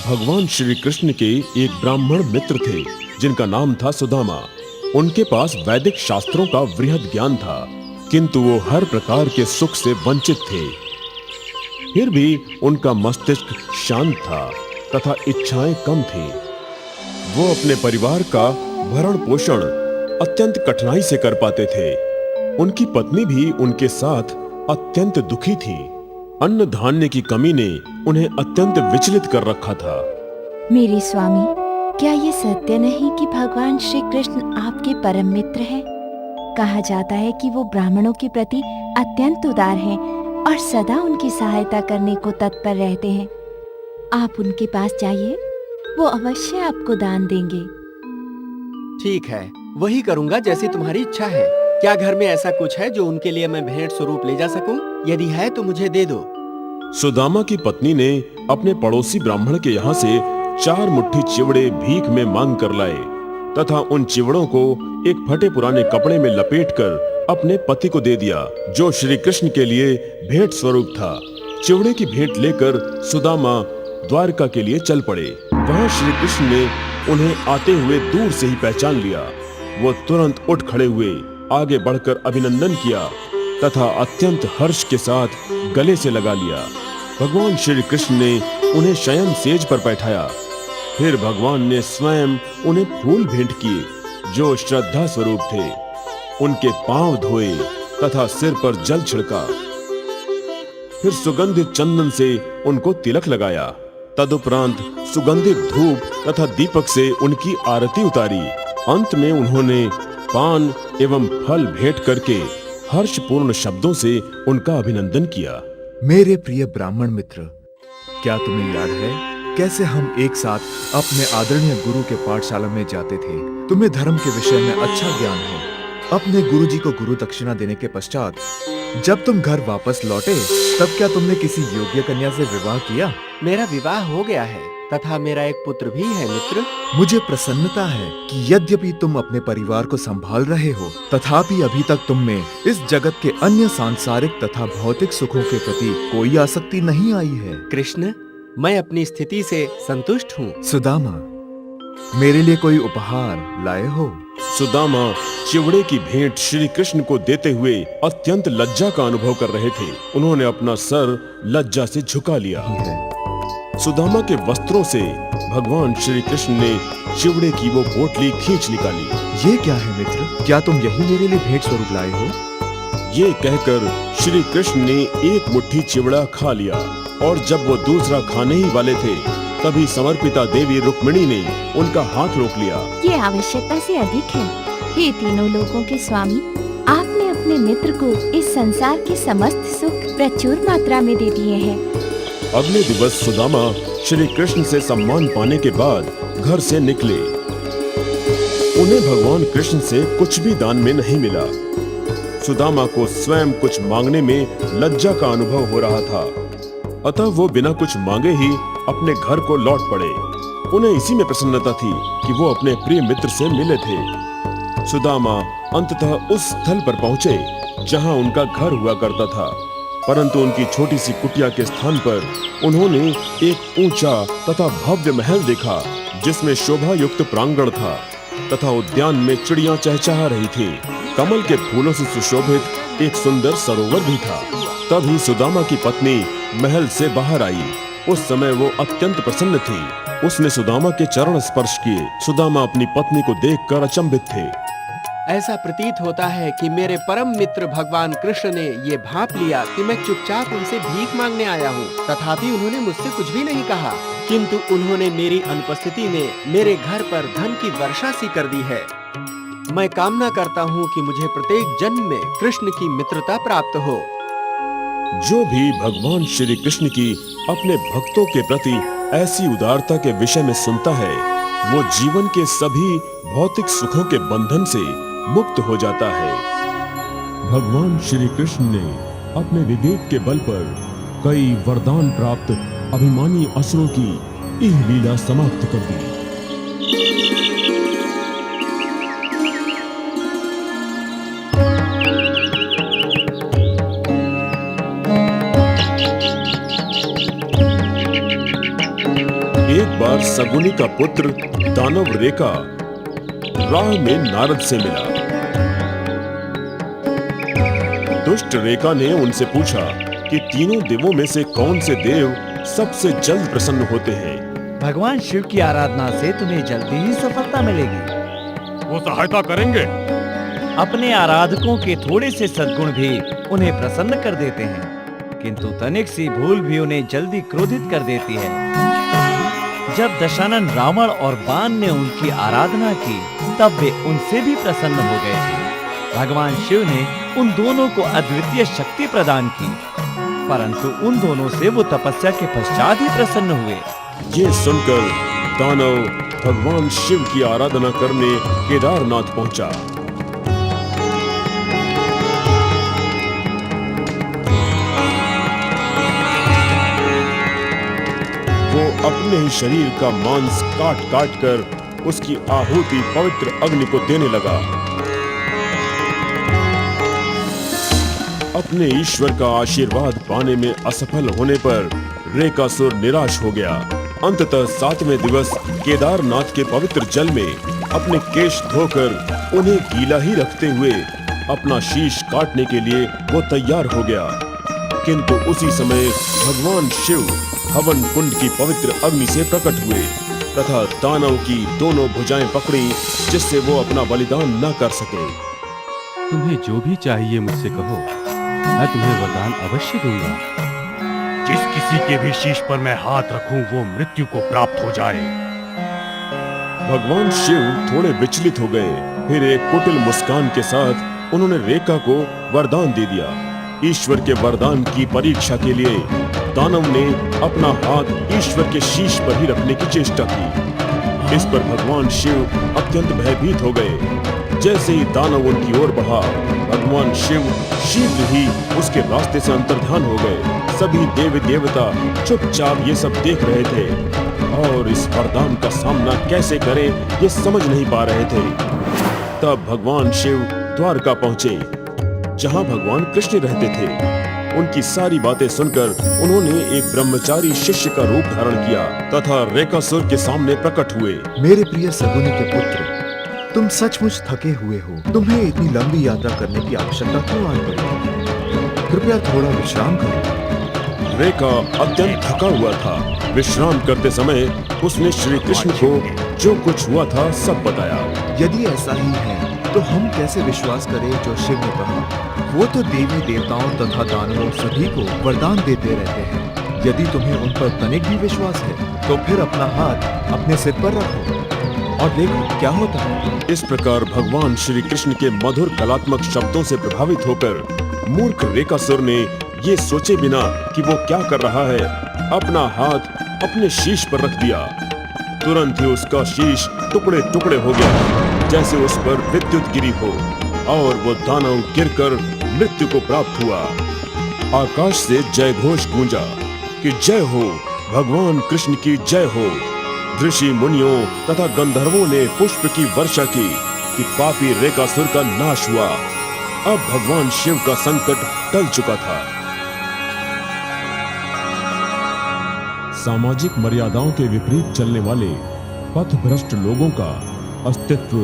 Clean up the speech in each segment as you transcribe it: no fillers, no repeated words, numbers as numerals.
भगवान श्री कृष्ण के एक ब्राह्मण मित्र थे जिनका नाम था सुदामा। उनके पास वैदिक शास्त्रों का वृहद ज्ञान था, किंतु वो हर प्रकार के सुख से वंचित थे। फिर भी उनका मस्तिष्क शांत था तथा इच्छाएं कम थी। वो अपने परिवार का भरण पोषण अत्यंत कठिनाई से कर पाते थे। उनकी पत्नी भी उनके साथ अत्यंत दुखी थी। अन्न धान्य की कमी ने उन्हें अत्यंत विचलित कर रखा था। मेरे स्वामी, क्या ये सत्य नहीं कि भगवान श्री कृष्ण आपके परम मित्र हैं? कहा जाता है कि वो ब्राह्मणों के प्रति अत्यंत उदार हैं और सदा उनकी सहायता करने को तत्पर रहते हैं। आप उनके पास जाइए, वो अवश्य आपको दान देंगे। ठीक है, वही करूँगा जैसी तुम्हारी इच्छा है। क्या घर में ऐसा कुछ है जो उनके लिए मैं भेंट स्वरूप ले जा सकूं? यदि है तो मुझे दे दो। सुदामा की पत्नी ने अपने पड़ोसी ब्राह्मण के यहाँ से 4 मुट्ठी चिवड़े भीख में मांग कर लाए तथा उन चिवड़ों को एक फटे पुराने कपड़े में लपेटकर अपने पति को दे दिया, जो श्री कृष्ण के लिए भेंट स्वरूप था। चिवड़े की भेंट लेकर सुदामा द्वारका के लिए चल पड़े। वहाँ श्री कृष्ण ने उन्हें आते हुए दूर से ही पहचान लिया। वो तुरंत उठ खड़े हुए, आगे बढ़कर अभिनंदन किया तथा अत्यंत हर्ष के साथ गले से लगा लिया। भगवान श्री कृष्ण ने उन्हें शयन सेज पर बैठाया। फिर भगवान ने स्वयं उन्हें फूल भेंट किए जो श्रद्धा स्वरूप थे। उनके पांव धोए तथा सिर पर जल छिड़का। फिर सुगंधित चंदन से उनको तिलक लगाया। तदुपरांत सुगंधित धूप तथा दीपक से उनकी आरती उतारी। अंत में उन्होंने पान एवं फल भेंट करके हर्षपूर्ण शब्दों से उनका अभिनंदन किया। मेरे प्रिय ब्राह्मण मित्र, क्या तुम्हें याद है कैसे हम एक साथ अपने आदरणीय गुरु के पाठशाला में जाते थे? तुम्हें धर्म के विषय में अच्छा ज्ञान है। अपने गुरुजी को गुरु दक्षिणा देने के पश्चात जब तुम घर वापस लौटे, तब क्या तुमने किसी योग्य कन्या से विवाह किया? मेरा विवाह हो गया है तथा मेरा एक पुत्र भी है मित्र। मुझे प्रसन्नता है कि यद्यपि तुम अपने परिवार को संभाल रहे हो, तथापि अभी तक तुम में इस जगत के अन्य सांसारिक तथा भौतिक सुखों के प्रति कोई आसक्ति नहीं आई है। कृष्ण, मैं अपनी स्थिति से संतुष्ट हूँ। सुदामा, मेरे लिए कोई उपहार लाए हो? सुदामा चिवड़े की भेंट श्री कृष्ण को देते हुए अत्यंत लज्जा का अनुभव कर रहे थे। उन्होंने अपना सर लज्जा से झुका लिया। सुदामा के वस्त्रों से भगवान श्री कृष्ण ने चिवड़े की वो पोटली खींच निकाली। ये क्या है मित्र? क्या तुम यही मेरे लिए भेंट स्वरूप लाए हो? ये कहकर श्री कृष्ण ने एक मुट्ठी चिवड़ा खा लिया और जब वो दूसरा खाने ही वाले थे, तभी समर्पिता देवी रुक्मिणी ने उनका हाथ रोक लिया। ये आवश्यकता से अधिक है। हे तीनों लोगों के स्वामी, आपने अपने मित्र को इस संसार के समस्त सुख प्रचुर मात्रा में दे दिए हैं। अगले दिवस सुदामा श्री कृष्ण से सम्मान पाने के बाद घर से निकले। उन्हें भगवान कृष्ण से कुछ भी दान में नहीं मिला। सुदामा को स्वयं कुछ मांगने में लज्जा का अनुभव हो रहा था, अतः वो बिना कुछ मांगे ही अपने घर को लौट पड़े। उन्हें इसी में प्रसन्नता थी कि वो अपने प्रिय मित्र से मिले थे। सुदामा अंततः उस स्थल पर पहुंचे जहां उनका घर हुआ करता था, परंतु उनकी छोटी सी कुटिया के स्थान पर उन्होंने एक ऊंचा तथा भव्य महल देखा, जिसमें शोभा युक्त प्रांगण था तथा उद्यान में चिड़ियां चहचहा रही थी। कमल के फूलों से सुशोभित एक सुंदर सरोवर भी था। तभी सुदामा की पत्नी महल से बाहर आई। उस समय वो अत्यंत प्रसन्न थी। उसने सुदामा के चरण स्पर्श किए। सुदामा अपनी पत्नी को देखकर अचंभित थे। ऐसा प्रतीत होता है कि मेरे परम मित्र भगवान कृष्ण ने ये भांप लिया कि मैं चुपचाप उनसे भीख मांगने आया हूँ, तथापि उन्होंने मुझसे कुछ भी नहीं कहा, किंतु उन्होंने मेरी अनुपस्थिति में मेरे घर पर धन की वर्षा सी कर दी है। मैं कामना करता हूँ कि मुझे प्रत्येक जन्म में कृष्ण की मित्रता प्राप्त हो। जो भी भगवान श्री कृष्ण की अपने भक्तों के प्रति ऐसी उदारता के विषय में सुनता है, वो जीवन के सभी भौतिक सुखों के बंधन से मुक्त हो जाता है। भगवान श्री कृष्ण ने अपने विवेक के बल पर कई वरदान प्राप्त अभिमानी असुरों की यह लीला समाप्त कर दी। एक बार सगुनी का पुत्र दानव रेका राह में नारद से मिला। दुष्ट रेका ने उनसे पूछा कि तीनों देवों में से कौन से देव सबसे जल्द प्रसन्न होते हैं। भगवान शिव की आराधना से तुम्हें जल्दी ही सफलता मिलेगी। वो सहायता करेंगे। अपने आराधकों के थोड़े से सद्गुण भी उन्हें प्रसन्न कर देते हैं, किंतु तनिक सी भूल भी उन्हें जल्दी क्रोधित कर देती है। जब दशानन रावण और बाण ने उनकी आराधना की, तब वे उनसे भी प्रसन्न हो गए थे। भगवान शिव ने उन दोनों को अद्वितीय शक्ति प्रदान की, परंतु उन दोनों से वो तपस्या के पश्चात ही प्रसन्न हुए। ये सुनकर दानव भगवान शिव की आराधना करने केदारनाथ पहुंचा। वो अपने ही शरीर का मांस काट काट कर उसकी आहुति पवित्र अग्नि को देने लगा। अपने ईश्वर का आशीर्वाद पाने में असफल होने पर रेकासुर निराश हो गया। अंततः 7वें दिवस केदारनाथ के पवित्र जल में अपने केश धोकर उन्हें गीला ही रखते हुए अपना शीश काटने के लिए वो तैयार हो गया। किंतु उसी समय भगवान शिव हवन कुंड की पवित्र अग्नि से प्रकट हुए तथा दानव की दोनों भुजाएं पकड़ी, जिससे वो अपना बलिदान न कर सके। तुम्हें जो भी चाहिए मुझसे कहो, मैं तुम्हें वरदान अवश्य दूंगा। जिस किसी के भी शीश पर मैं हाथ रखूं, वो मृत्यु को प्राप्त हो जाए। भगवान शिव थोड़े विचलित हो गए। फिर एक कुटिल मुस्कान के साथ उन्होंने रेखा को वरदान दे दिया। ईश्वर के वरदान की परीक्षा के लिए दानव ने अपना हाथ ईश्वर के शीश पर ही रखने की चेष्टा की। इस पर भगवान शिव अत्यंत भयभीत हो गए। जैसे ही दानव उनकी ओर बढ़ा, भगवान शिव शीघ्र ही उसके रास्ते से अंतर्ध्यान हो गए। सभी देवी देवता चुपचाप ये सब देख रहे थे और इस वरदान का सामना कैसे करें ये समझ नहीं पा रहे थे। तब भगवान शिव द्वारका पहुंचे, जहां भगवान कृष्ण रहते थे। उनकी सारी बातें सुनकर उन्होंने एक ब्रह्मचारी शिष्य का रूप धारण किया तथा रेकासुर के सामने प्रकट हुए। मेरे प्रिय सगुनी के पुत्र, तुम सचमुच थके हुए हो। तुम्हें इतनी लंबी यात्रा करने की आवश्यकता क्यों आ पड़ी? कृपया थोड़ा विश्राम करो। रेका अत्यंत थका हुआ था। विश्राम करते समय उसने श्री कृष्ण को जो कुछ हुआ था सब बताया। यदि ऐसा ही है तो हम कैसे विश्वास करें जो शिव ने कहा? वो तो देवी देवताओं तथा दानवों सभी को वरदान देते रहते हैं। यदि तुम्हें उन पर तनिक भी विश्वास है तो फिर अपना हाथ अपने सिर पर रखो और देखो क्या होता है। इस प्रकार भगवान श्री कृष्ण के मधुर कलात्मक शब्दों से प्रभावित होकर मूर्ख रेकासुर ने ये सोचे बिना कि वो क्या कर रहा है, अपना हाथ अपने शीश पर रख दिया। तुरंत ही उसका शीश टुकड़े टुकड़े हो गया, जैसे उस पर विद्युत गिरी हो, और वो दानव गिरकर मृत्यु को प्राप्त हुआ। आकाश से जय घोष गूंजा कि जय हो, भगवान कृष्ण की जय हो। ऋषि मुनियों तथा गंधर्वों ने पुष्प की वर्षा की कि पापी रेकासुर का नाश हुआ। अब भगवान शिव का संकट टल चुका था। सामाजिक मर्यादाओं के विपरीत चलने वाले पथभ्रष्ट लोगों का अस्तित्व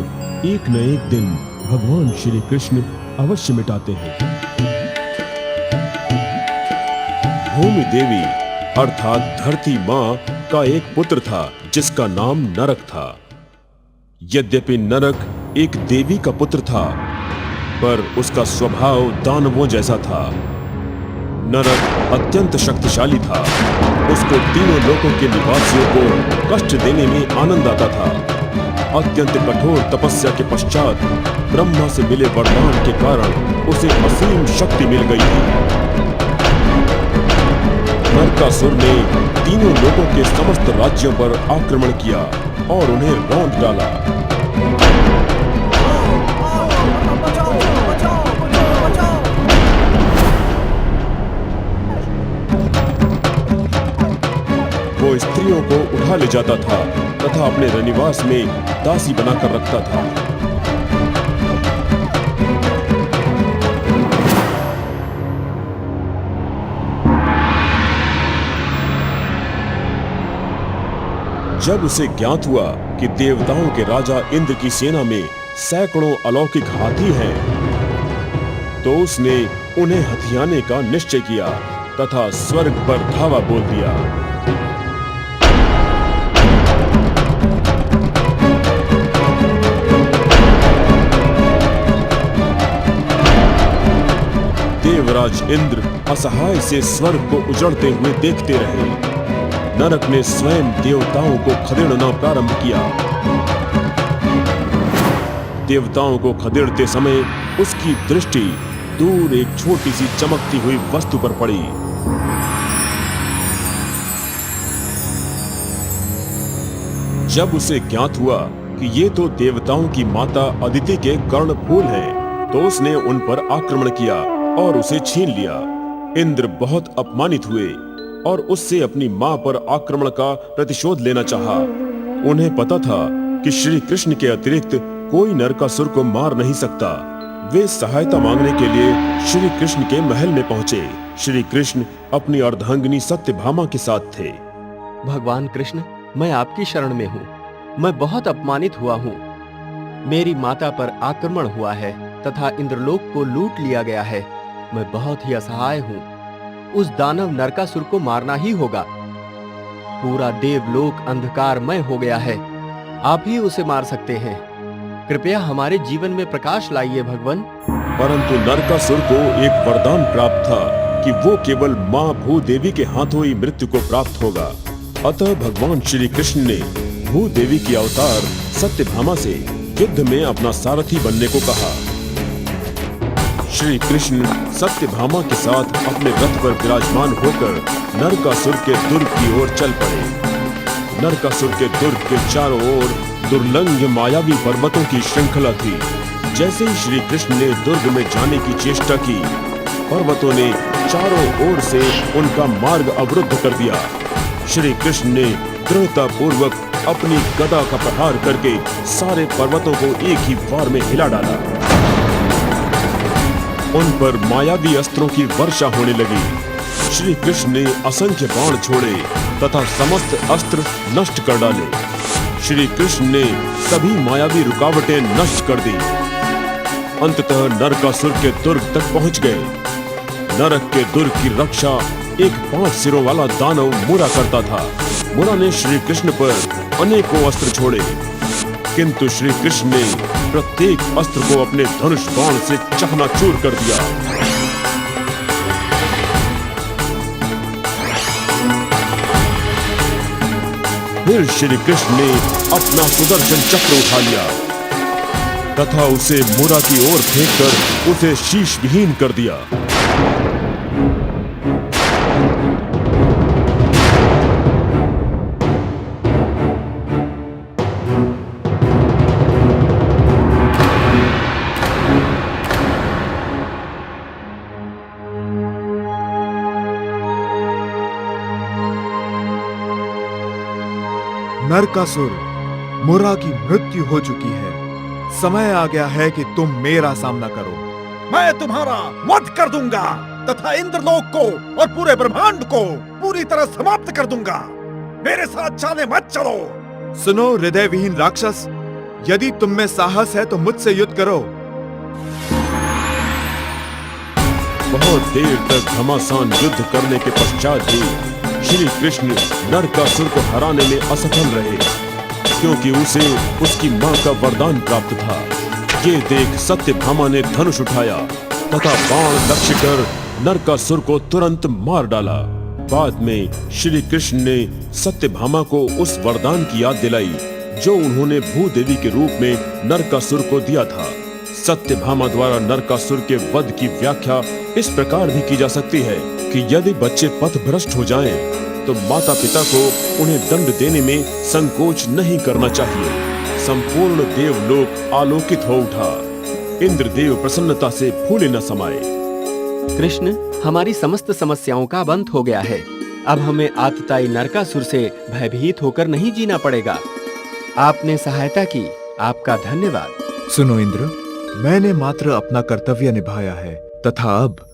एक न एक दिन भगवान श्री कृष्ण अवश्य मिटाते हैं। भूमि देवी अर्थात धरती माँ का एक पुत्र था जिसका नाम नरक था। यद्यपि नरक एक देवी का पुत्र था, पर उसका स्वभाव दानवों जैसा था। नरक अत्यंत शक्तिशाली था। उसको तीनों लोकों के निवासियों को कष्ट देने में आनंद आता था। अत्यंत कठोर तपस्या के पश्चात ब्रह्मा से मिले वरदान के कारण उसे असीम शक्ति मिल गई थी। नरकासुर ने तीनों लोकों के समस्त राज्यों पर आक्रमण किया और उन्हें रौंद डाला। वो स्त्रियों को उठा ले जाता था तथा अपने रनिवास में दासी बनाकर रखता था। जब उसे ज्ञात हुआ कि देवताओं के राजा इंद्र की सेना में सैकड़ों अलौकिक हाथी हैं, तो उसने उन्हें हथियाने का निश्चय किया तथा स्वर्ग पर धावा बोल दिया। देवराज इंद्र असहाय से स्वर्ग को उजड़ते हुए देखते रहे। नरक ने स्वयं देवताओं को खदेड़ना प्रारंभ किया। देवताओं को खदेड़ते समय उसकी दृष्टि दूर एक छोटी सी चमकती हुई वस्तु पर पड़ी। जब उसे ज्ञात हुआ कि ये तो देवताओं की माता अदिति के कर्णफूल हैं, तो उसने उन पर आक्रमण किया और उसे छीन लिया। इंद्र बहुत अपमानित हुए और उससे अपनी मां पर आक्रमण का प्रतिशोध लेना चाहा। उन्हें पता था कि श्री कृष्ण के अतिरिक्त कोई नरकासुर को मार नहीं सकता। वे सहायता मांगने के लिए श्री कृष्ण के महल में पहुंचे। श्री कृष्ण अपनी अर्धांगिनी सत्यभामा के साथ थे। भगवान कृष्ण, मैं आपकी शरण में हूँ। मैं बहुत अपमानित हुआ हूँ। मेरी माता पर आक्रमण हुआ है तथा इंद्रलोक को लूट लिया गया है। मैं बहुत ही असहाय हूँ। उस दानव नरकासुर को मारना ही होगा। पूरा देवलोक अंधकारमय हो गया है। आप ही उसे मार सकते हैं। कृपया हमारे जीवन में प्रकाश लाइए भगवान। परंतु नरकासुर को एक वरदान प्राप्त था कि वो केवल मां भूदेवी के हाथों ही मृत्यु को प्राप्त होगा। अतः भगवान श्री कृष्ण ने भूदेवी की अवतार सत्यभामा से युद्ध में अपना सारथी बनने को कहा। श्री कृष्ण सत्यभामा के साथ अपने रथ पर विराजमान होकर नरकासुर के दुर्ग की ओर चल पड़े। नरकासुर के दुर्ग के चारों ओर दुर्लंघ्य मायावी पर्वतों की श्रृंखला थी। जैसे ही श्री कृष्ण ने दुर्ग में जाने की चेष्टा की, पर्वतों ने चारों ओर से उनका मार्ग अवरुद्ध कर दिया। श्री कृष्ण ने दृढ़ता पूर्वक अपनी गदा का प्रहार करके सारे पर्वतों को एक ही वार में हिला डाला। उन पर मायावी अस्त्रों की वर्षा होने लगी। श्री कृष्ण ने असंख्य बाण छोड़े तथा समस्त अस्त्र नष्ट कर डाले। श्री कृष्ण ने सभी मायावी रुकावटें नष्ट कर दी। अंततः नरकासुर के दुर्ग तक पहुंच गए। नरक के दुर्ग की रक्षा एक 5 सिरों वाला दानव मुरा करता था। मुरा ने श्री कृष्ण पर अनेकों अस्त्र छोड़े, किंतु श्री कृष्ण ने प्रत्येक अस्त्र को अपने धनुष बाण से चकनाचूर कर दिया। फिर श्री कृष्ण ने अपना सुदर्शन चक्र उठा लिया तथा उसे मुरा की ओर फेंककर उसे शीश विहीन कर दिया। नरकासुर, मुरा की मृत्यु हो चुकी है। समय आ गया है कि तुम मेरा सामना करो। मैं तुम्हारा वध कर दूंगा तथा इंद्रलोक को और पूरे ब्रह्मांड को पूरी तरह समाप्त कर दूंगा। मेरे साथ चाले मत चलो। सुनो हृदय विहीन राक्षस, यदि तुम में साहस है तो मुझसे युद्ध करो। बहुत देर तक घमासान युद्ध करने के पश्चात भी श्री कृष्ण नरकासुर को हराने में असफल रहे, क्योंकि उसे उसकी मां का वरदान प्राप्त था। ये देख सत्यभामा ने धनुष उठाया तथा बाण लक्ष्य कर नरकासुर को तुरंत मार डाला। बाद में श्री कृष्ण ने सत्यभामा को उस वरदान की याद दिलाई जो उन्होंने भूदेवी के रूप में नरकासुर को दिया था। सत्यभामा द्वारा नरकासुर के वध की व्याख्या इस प्रकार भी की जा सकती है कि यदि बच्चे पथभ्रष्ट हो जाएं, तो माता पिता को उन्हें दंड देने में संकोच नहीं करना चाहिए। संपूर्ण देवलोक आलोकित हो उठा। इंद्रदेव प्रसन्नता से फूले न समाये। कृष्ण, हमारी समस्त समस्याओं का अंत हो गया है। अब हमें आतताई नरकासुर से भयभीत होकर नहीं जीना पड़ेगा। आपने सहायता की, आपका धन्यवाद। सुनो इंद्र, मैंने मात्र अपना कर्तव्य निभाया है तथा अब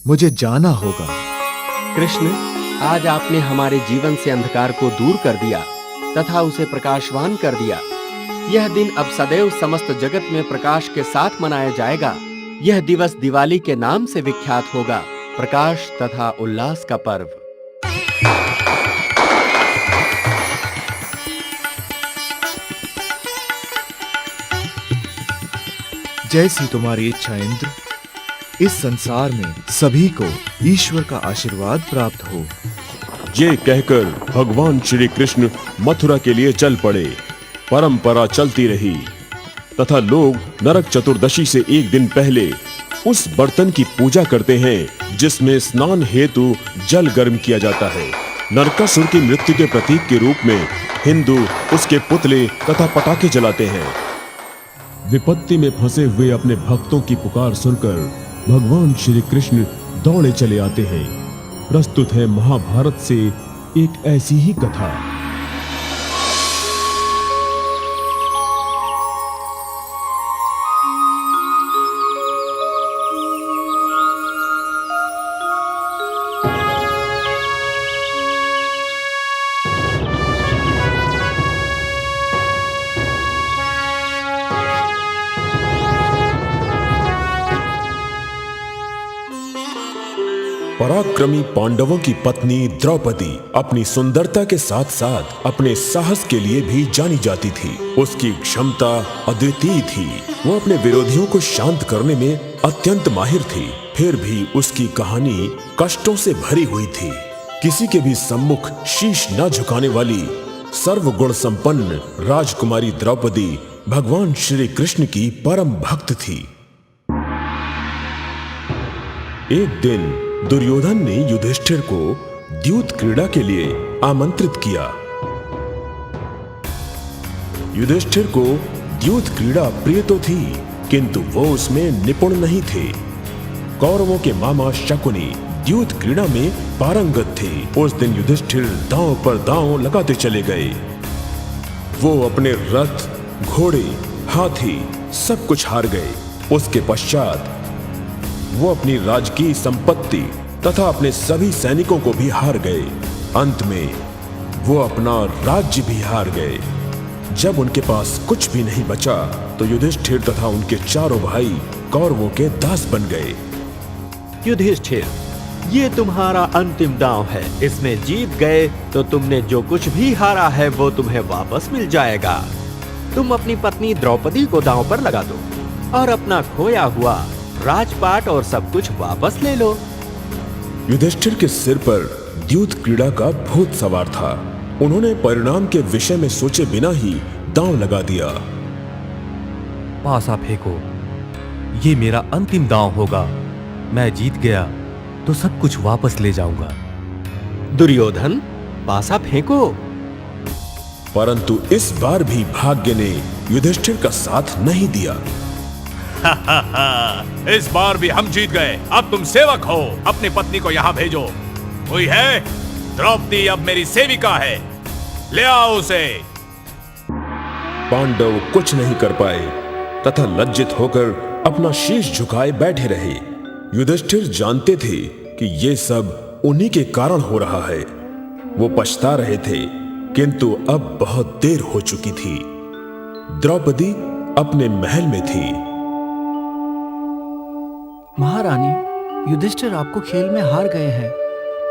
मुझे जाना होगा। कृष्ण, आज आपने हमारे जीवन से अंधकार को दूर कर दिया तथा उसे प्रकाशवान कर दिया। यह दिन अब सदैव समस्त जगत में प्रकाश के साथ मनाया जाएगा। यह दिवस दिवाली के नाम से विख्यात होगा, प्रकाश तथा उल्लास का पर्व। जैसी तुम्हारी इच्छा इंद्र। इस संसार में सभी को ईश्वर का आशीर्वाद प्राप्त हो। ये कहकर भगवान श्री कृष्ण मथुरा के लिए चल पड़े। परंपरा चलती रही तथा लोग नरक चतुर्दशी से एक दिन पहले उस बर्तन की पूजा करते हैं जिसमें स्नान हेतु जल गर्म किया जाता है। नरकासुर की मृत्यु के प्रतीक के रूप में हिंदू उसके पुतले तथा पटाखे जलाते हैं। विपत्ति में फंसे हुए अपने भक्तों की पुकार सुनकर भगवान श्री कृष्ण दौड़े चले आते हैं। प्रस्तुत है महाभारत से एक ऐसी ही कथा। पराक्रमी पांडवों की पत्नी द्रौपदी अपनी सुंदरता के साथ साथ अपने साहस के लिए भी जानी जाती थी। उसकी क्षमता अद्वितीय थी। वो अपने विरोधियों को शांत करने में अत्यंत माहिर थी। फिर भी उसकी कहानी कष्टों से भरी हुई थी। किसी के भी सम्मुख शीश न झुकाने वाली सर्वगुण संपन्न राजकुमारी द्रौपदी भगवान श्री कृष्ण की परम भक्त थी। एक दिन दुर्योधन ने युधिष्ठिर को द्यूत क्रीड़ा के लिए आमंत्रित किया। युधिष्ठिर को द्यूत क्रीड़ा प्रिय तो थी, किंतु वो उसमें निपुण नहीं थे। कौरवों के मामा शकुनी द्यूत क्रीड़ा में पारंगत थे। उस दिन युधिष्ठिर दांव पर दांव लगाते चले गए। वो अपने रथ, घोड़े, हाथी सब कुछ हार गए। उसके पश्चात वो अपनी राजकीय संपत्ति तथा अपने सभी सैनिकों को भी हार गए। अंत में वो अपना राज्य भी हार गए। जब उनके पास कुछ भी नहीं बचा तो युधिष्ठिर तथा उनके चारों भाई कौरवों के दास बन गए। युधिष्ठिर, ये तुम्हारा अंतिम दांव है। इसमें जीत गए तो तुमने जो कुछ भी हारा है वो तुम्हें वापस मिल जाएगा। तुम अपनी पत्नी द्रौपदी को दांव पर लगा दो और अपना खोया हुआ राजपाट और सब कुछ वापस ले लो। युधिष्ठिर के सिर पर द्यूत क्रीड़ा का भूत सवार था। उन्होंने परिणाम के विषय में सोचे बिना ही दांव लगा दिया। पासा फेंको, ये मेरा अंतिम दांव होगा। मैं जीत गया तो सब कुछ वापस ले जाऊंगा। दुर्योधन, पासा फेंको। परंतु इस बार भी भाग्य ने युधिष्ठिर का साथ नहीं दिया। इस बार भी हम जीत गए। अब तुम सेवक हो, अपनी पत्नी को यहाँ भेजो। कोई है? द्रौपदी अब मेरी सेविका है, ले आओ उसे। पांडव कुछ नहीं कर पाए तथा लज्जित होकर अपना शीश झुकाए बैठे रहे। युधिष्ठिर जानते थे कि ये सब उन्हीं के कारण हो रहा है। वो पछता रहे थे, किंतु अब बहुत देर हो चुकी थी। द्रौपदी अपने महल में थी। महारानी, युधिष्ठिर आपको खेल में हार गए हैं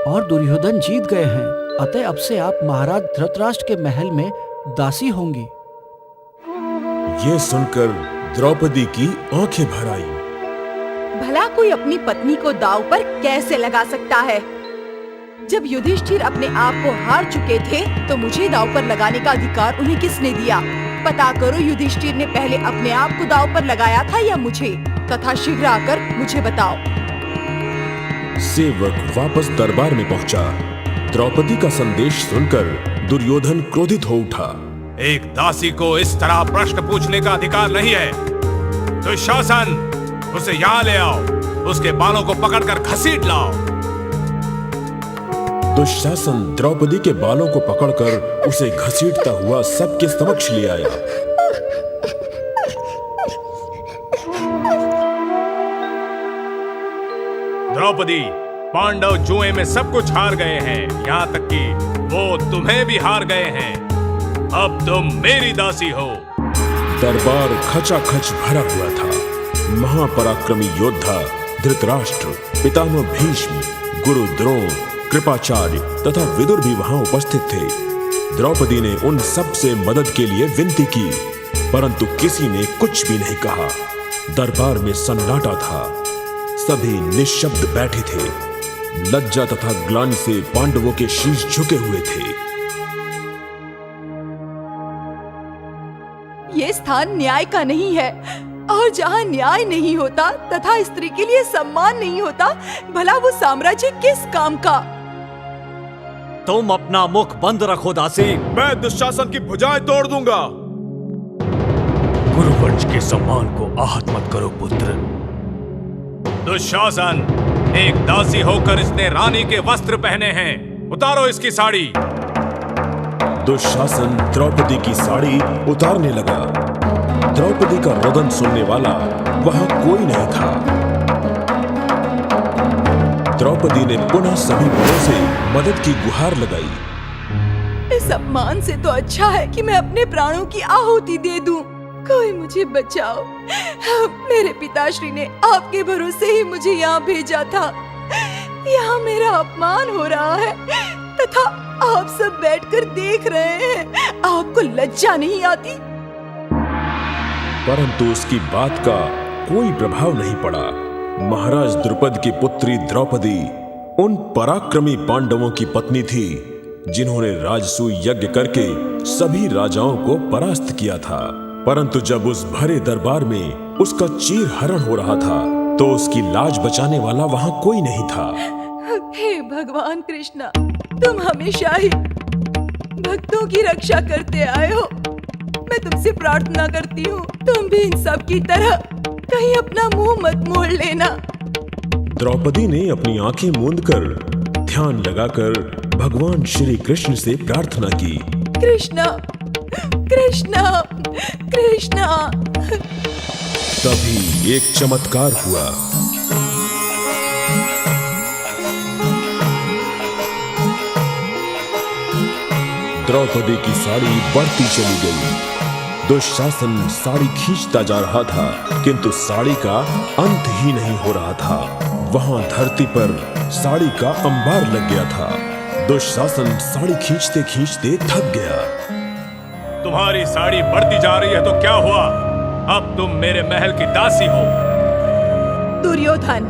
और दुर्योधन जीत गए हैं। अतः अब से आप महाराज धृतराष्ट्र के महल में दासी होंगी। ये सुनकर द्रौपदी की आंखें भर आईं। भला कोई अपनी पत्नी को दांव पर कैसे लगा सकता है? जब युधिष्ठिर अपने आप को हार चुके थे तो मुझे दांव पर लगाने का अधिकार उन्हें किसने दिया? पता करो, युधिष्ठिर ने पहले अपने आप को दांव पर लगाया था या मुझे? तथा शीघ्र आकर मुझे बताओ। सेवक वापस दरबार में पहुंचा। द्रौपदी का संदेश सुनकर दुर्योधन क्रोधित हो उठा। एक दासी को इस तरह प्रश्न पूछने का अधिकार नहीं है। दुशासन, उसे यहाँ ले आओ। उसके बालों को पकड़कर घसीट लाओ। दुशासन द्रौपदी के बालों को पकड़कर उसे घसीटता हुआ सबके समक्ष ले आया। द्रौपदी, पांडव जुए में सब कुछ हार गए हैं, यहाँ तक कि वो तुम्हें भी हार गए हैं। अब तुम मेरी दासी हो। दरबार खचाखच भरा हुआ था। महापराक्रमी योद्धा धृतराष्ट्र, पितामह भीष्म, गुरु द्रोण, कृपाचार्य तथा विदुर भी वहां उपस्थित थे। द्रौपदी ने उन सब से मदद के लिए विनती की, परंतु किसी ने कुछ भी नहीं कहा। दरबार में सन्नाटा था। सभी निश्शब्द बैठे थे। लज्जा तथा ग्लानि से पांडवों के शीश झुके हुए थे। ये स्थान न्याय का नहीं है, और जहाँ न्याय नहीं होता तथा स्त्री के लिए सम्मान नहीं होता, भला वो साम्राज्य किस काम का। तुम अपना मुख बंद रखो दासी। मैं दुशासन की भुजाएं तोड़ दूंगा। गुरुवंश के सम्मान को आहत मत करो पुत्र। दुशासन, एक दासी होकर इसने रानी के वस्त्र पहने हैं। उतारो इसकी साड़ी। दुशासन द्रौपदी की साड़ी उतारने लगा। द्रौपदी का रोदन सुनने वाला वहां कोई नहीं था। द्रौपदी ने पुनः सभी बड़ों से मदद की गुहार लगाई। इस अपमान से तो अच्छा है कि मैं अपने प्राणों की आहुति दे दूं। कोई मुझे बचाओ। मेरे पिताश्री ने आपके भरोसे ही मुझे यहाँ भेजा था। यहाँ मेरा अपमान हो रहा है तथा आप सब बैठकर देख रहे हैं। आपको लज्जा नहीं आती? परंतु उसकी बात का कोई प्रभाव नहीं पड़ा। महाराज द्रुपद की पुत्री द्रौपदी उन पराक्रमी पांडवों की पत्नी थी जिन्होंने राजसूय यज्ञ करके सभी राजाओं को परास्त किया था। परंतु जब उस भरे दरबार में उसका चीर हरण हो रहा था तो उसकी लाज बचाने वाला वहां कोई नहीं था। हे भगवान कृष्णा, तुम हमेशा ही भक्तों की रक्षा करते आए हो। मैं तुमसे प्रार्थना करती हूँ, तुम भी इन सब की तरह कहीं अपना मुंह मत मोड़ लेना। द्रौपदी ने अपनी आंखें मूंदकर ध्यान लगाकर भगवान श्री कृष्ण से प्रार्थना की। कृष्णा, कृष्णा, कृष्णा। तभी एक चमत्कार हुआ। द्रौपदी की साड़ी बढ़ती चली गई। दुशासन साड़ी खींचता जा रहा था, किंतु साड़ी का अंत ही नहीं हो रहा था। वहां धरती पर साड़ी का अंबार लग गया था। दुशासन साड़ी खींचते खींचते थक गया। तुम्हारी साड़ी बढ़ती जा रही है तो क्या हुआ? अब तुम मेरे महल की दासी हो। दुर्योधन,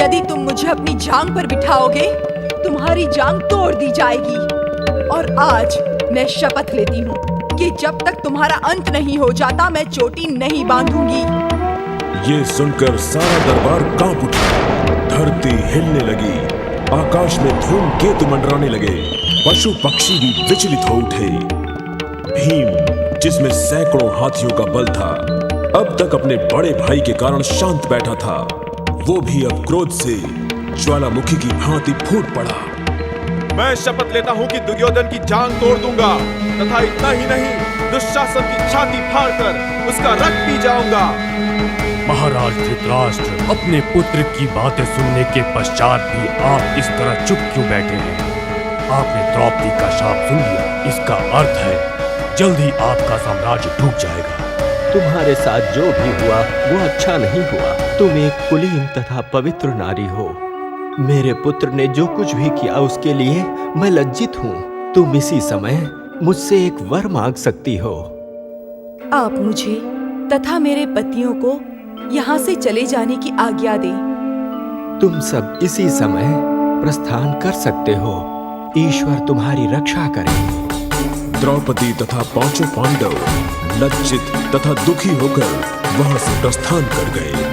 यदि तुम मुझे अपनी जांग पर बिठाओगे, तुम्हारी जांग तोड़ दी जाएगी। और आज मैं शपथ लेती हूँ कि जब तक तुम्हारा अंत नहीं हो जाता, मैं चोटी नहीं बांधूंगी। ये सुनकर सारा दरबार कांप उठा। धरती हिलने लगी। आकाश में धूमकेतु मंडराने लगे। पशु पक्षी भी विचलित हो उठे। भीम, जिसमें सैकड़ों हाथियों का बल था, अब तक अपने बड़े भाई के कारण शांत बैठा था, वो भी अब क्रोध से ज्वालामुखी की भांति फूट पड़ा। मैं शपथ लेता हूँ कि दुर्योधन की जांग तोड़ दूंगा तथा इतना ही नहीं, दुशासन की छाती फाड़कर उसका रक्त पी जाऊंगा। महाराज धृतराष्ट्र, अपने पुत्र की बातें सुनने के पश्चात भी आप इस तरह चुप क्यों बैठे हैं? आपने द्रौपदी का शाप सुन लिया। इसका अर्थ है जल्द ही आपका साम्राज्य डूब जाएगा। तुम्हारे साथ जो भी हुआ वो अच्छा नहीं हुआ। तुम एक कुलीन तथा पवित्र नारी हो। मेरे पुत्र ने जो कुछ भी किया उसके लिए मैं लज्जित हूँ। तुम इसी समय मुझसे एक वर मांग सकती हो। आप मुझे तथा मेरे पतियों को यहाँ से चले जाने की आज्ञा दें। तुम सब इसी समय प्रस्थान कर सकते हो। ईश्वर तुम्हारी रक्षा करे। द्रौपदी तथा पांचों पांडव लज्जित तथा दुखी होकर वहां से प्रस्थान कर गए।